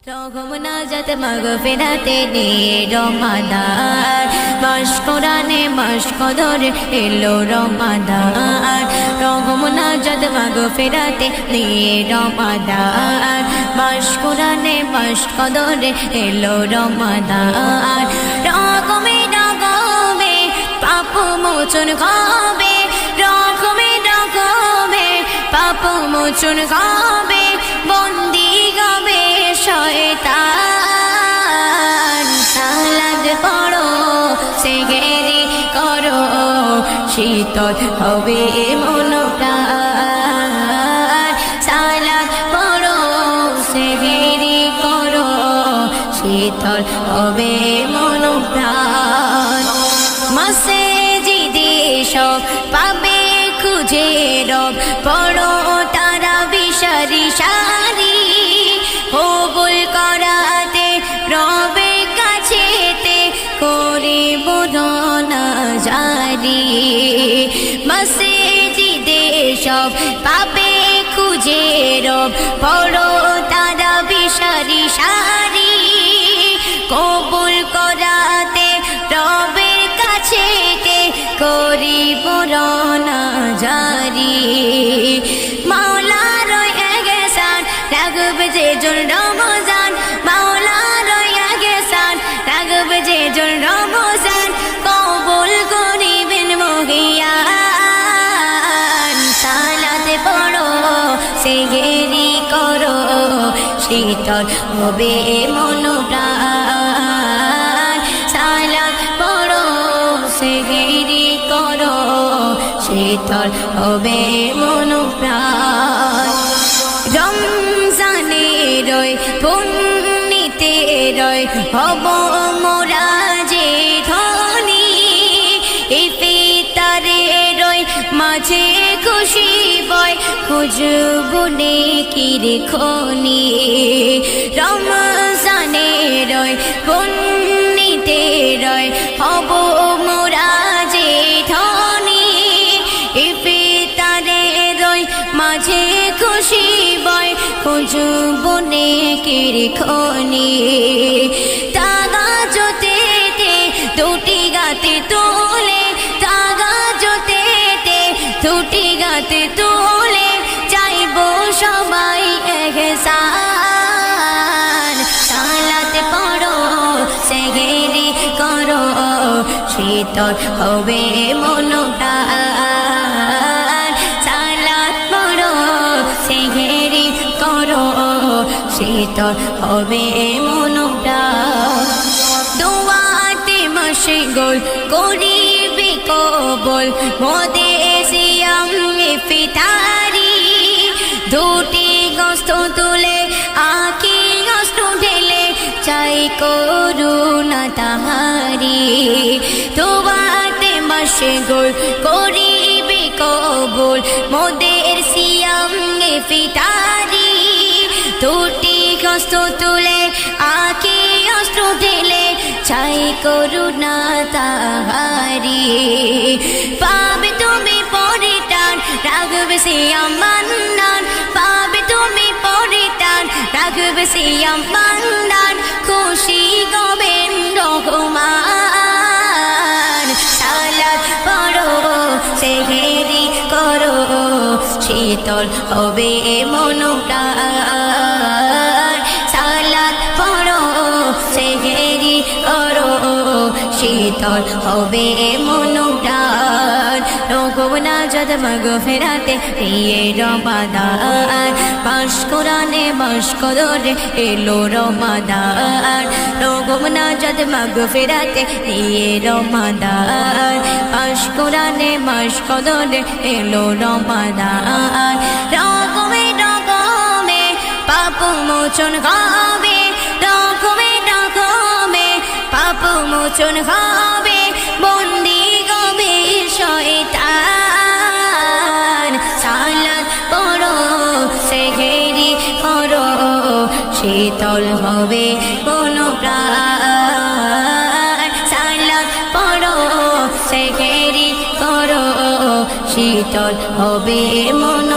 রঘুনাজাত মাগফিরাতে নিয়ে রমাদান মাস কোরআনে মাস কদরে এলো রমাদান রঘুনাজাত মাগফিরাতে নিয়ে রমাদান মাস কোরআনে মাস কদরে এলো রমাদান রকমে রকমে পাপ মোচন হবে রকমে রকমে পাপ মোচন হবে বন্দি গবে শয়তান সালাত পড়ো সেহেরি করো শীতল হবে মন প্রাণ সালাত পড়ো সেহেরি করো শীতল হবে মন প্রাণ মসজিদে সব পাবে খুঁজে রব পড়ো তারা বিশারি সারি কবুল করাতে রবের কাছেতে করিব না জারি মসজিদে সব পাবে খুঁজে রব পড়ো তারা বিশারি সারি কবুল করাতে রবের কাছেতে করিব না জারি মাওলার এহসান রাগবে যে জন রমজান মাওলার এহসান রাগবে যে জন রমজান কবুল করিবেন মহিয়ান সালাতে পড়ো সেহেরি করো শীতল হবে মন প্রাণ সালাত পড়ো সেহেরি করো শীতল হবে মন প্রাণ রমজানে রয় পুণ্যিতে রয় হব মোরা যে ধনী ইফতারে রয় মাঝে খুশি বয় খুঁজবো নেকির খনি রমজানে রয় পুণ্যিতে রয় হব মোরা যে ধনী ইফতারে রয় মাঝে খুশি বয় খুঁজবো নেকির খনি তাগা জোতেতে দুটি গাতে তোলে তাগা জোতেতে দুটি গাতে তোলে চাইবো সবাই এহসান সালাত পড়ো সেহেরি করো শীতল হবে মন প্রাণ সালাত পড়ো সেহেরি করো শীতল হবে মন প্রাণ দোয়াতে মশগুল করিবে কবুল মোদে সিয়াম ইফতারি দুটি গোস্ত তুলে আঁকি অস্ত্র ঢেলে চাই করুণা তাহারি দোয়াতে মশগুল করিবে কবুল মোদের সিয়াম ইফতারি দুটি গোস্ত তুলে আঁকি অস্ত্র ঢেলে চাই করুণা তাহারি পাবে তুমি পরিটান রাগবে সিয়াম মান্নান পাবে তুমি পরিটান রাগবে সিয়াম মান্নান খুশি গবেন রহমান সালাত পড়ো সেহেরি করো শীতল হবে মন প্রাণ সালাত পড়ো সেহেরি করো শীতল হবে মন প্রাণ রঘুনাজাত মাগফিরাতে নিয়ে রমাদান মাস কোরআনে মাস কদরে এলো রমাদান রঘুনাজাত মাগফিরাতে নিয়ে রমাদান মাস কোরআনে মাস কদরে এলো রমাদান রকমে রকমে পাপ মোচন হবে রকমে রকমে পাপ মোচন হবে বন্দি গবে শয়তান সালাত পড়ো সেহেরি করো শীতল হবে মন প্রাণ সালাত পড়ো সেহেরি করো শীতল হবে মন